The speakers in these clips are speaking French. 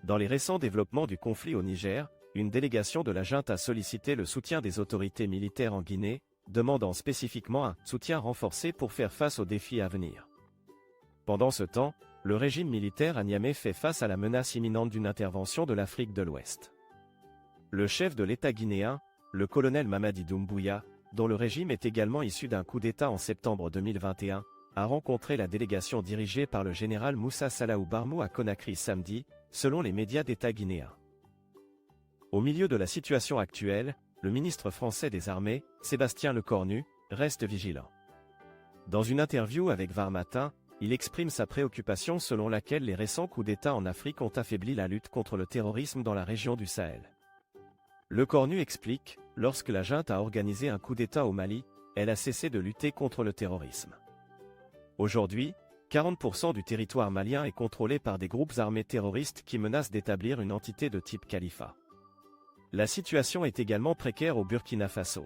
Dans les récents développements du conflit au Niger, une délégation de la junte a sollicité le soutien des autorités militaires en Guinée, demandant spécifiquement un soutien renforcé pour faire face aux défis à venir. Pendant ce temps, le régime militaire à Niamey fait face à la menace imminente d'une intervention de l'Afrique de l'Ouest. Le chef de l'État guinéen, le colonel Mamadi Doumbouya, dont le régime est également issu d'un coup d'État en septembre 2021, a rencontré la délégation dirigée par le général Moussa Salaou Barmou à Conakry samedi, selon les médias d'État guinéens. Au milieu de la situation actuelle, le ministre français des Armées, Sébastien Lecornu, reste vigilant. Dans une interview avec Var Matin, il exprime sa préoccupation selon laquelle les récents coups d'État en Afrique ont affaibli la lutte contre le terrorisme dans la région du Sahel. Lecornu explique, lorsque la junte a organisé un coup d'État au Mali, elle a cessé de lutter contre le terrorisme. Aujourd'hui, 40% du territoire malien est contrôlé par des groupes armés terroristes qui menacent d'établir une entité de type califat. La situation est également précaire au Burkina Faso.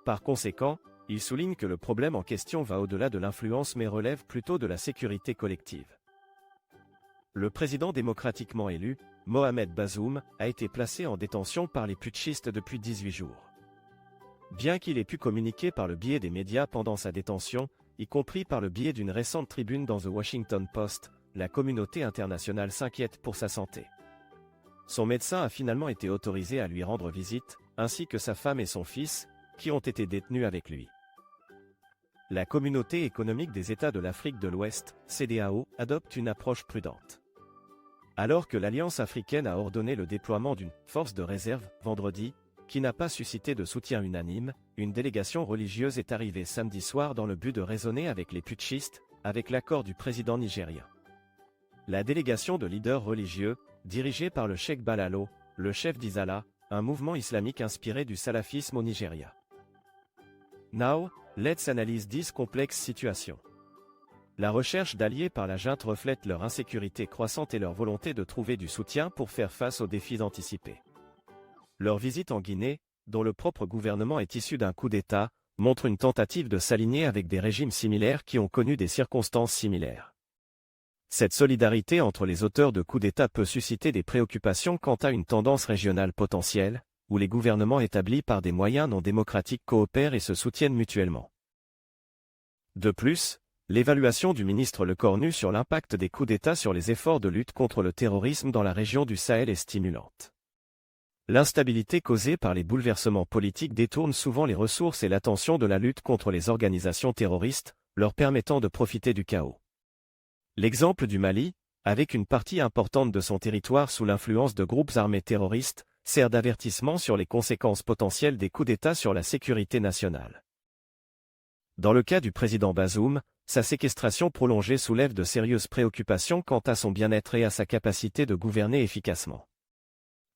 Par conséquent, il souligne que le problème en question va au-delà de l'influence mais relève plutôt de la sécurité collective. Le président démocratiquement élu, Mohamed Bazoum, a été placé en détention par les putschistes depuis 18 jours. Bien qu'il ait pu communiquer par le biais des médias pendant sa détention, y compris par le biais d'une récente tribune dans The Washington Post, la communauté internationale s'inquiète pour sa santé. Son médecin a finalement été autorisé à lui rendre visite, ainsi que sa femme et son fils, qui ont été détenus avec lui. La Communauté économique des États de l'Afrique de l'Ouest, CEDEAO, adopte une approche prudente. Alors que l'Alliance africaine a ordonné le déploiement d'une « force de réserve » vendredi, qui n'a pas suscité de soutien unanime, une délégation religieuse est arrivée samedi soir dans le but de raisonner avec les putschistes, avec l'accord du président nigérien. La délégation de leaders religieux, dirigée par le cheikh Balalo, le chef d'Izala, un mouvement islamique inspiré du salafisme au Nigeria. Now, let's analyse this complex situation. La recherche d'alliés par la junte reflète leur insécurité croissante et leur volonté de trouver du soutien pour faire face aux défis anticipés. Leur visite en Guinée, dont le propre gouvernement est issu d'un coup d'État, montre une tentative de s'aligner avec des régimes similaires qui ont connu des circonstances similaires. Cette solidarité entre les auteurs de coups d'État peut susciter des préoccupations quant à une tendance régionale potentielle, où les gouvernements établis par des moyens non démocratiques coopèrent et se soutiennent mutuellement. De plus, l'évaluation du ministre Lecornu sur l'impact des coups d'État sur les efforts de lutte contre le terrorisme dans la région du Sahel est stimulante. L'instabilité causée par les bouleversements politiques détourne souvent les ressources et l'attention de la lutte contre les organisations terroristes, leur permettant de profiter du chaos. L'exemple du Mali, avec une partie importante de son territoire sous l'influence de groupes armés terroristes, sert d'avertissement sur les conséquences potentielles des coups d'État sur la sécurité nationale. Dans le cas du président Bazoum, sa séquestration prolongée soulève de sérieuses préoccupations quant à son bien-être et à sa capacité de gouverner efficacement.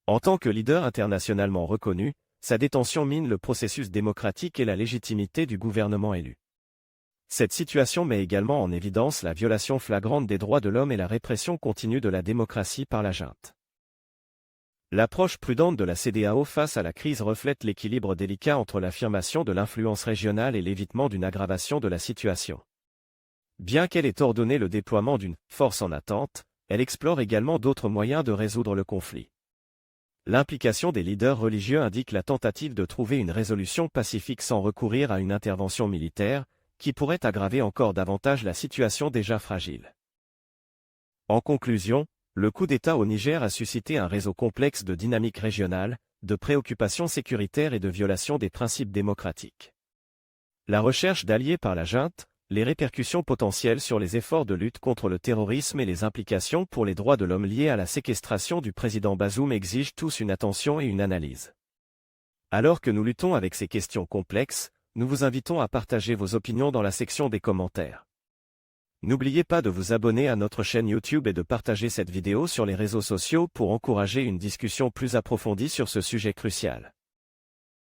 En tant que leader internationalement reconnu, sa détention mine le processus démocratique et la légitimité du gouvernement élu. Cette situation met également en évidence la violation flagrante des droits de l'homme et la répression continue de la démocratie par la junte. L'approche prudente de la CEDEAO face à la crise reflète l'équilibre délicat entre l'affirmation de l'influence régionale et l'évitement d'une aggravation de la situation. Bien qu'elle ait ordonné le déploiement d'une « force en attente », elle explore également d'autres moyens de résoudre le conflit. L'implication des leaders religieux indique la tentative de trouver une résolution pacifique sans recourir à une intervention militaire, qui pourrait aggraver encore davantage la situation déjà fragile. En conclusion, le coup d'État au Niger a suscité un réseau complexe de dynamiques régionales, de préoccupations sécuritaires et de violations des principes démocratiques. La recherche d'alliés par la junte, les répercussions potentielles sur les efforts de lutte contre le terrorisme et les implications pour les droits de l'homme liées à la séquestration du président Bazoum exigent tous une attention et une analyse. Alors que nous luttons avec ces questions complexes, nous vous invitons à partager vos opinions dans la section des commentaires. N'oubliez pas de vous abonner à notre chaîne YouTube et de partager cette vidéo sur les réseaux sociaux pour encourager une discussion plus approfondie sur ce sujet crucial.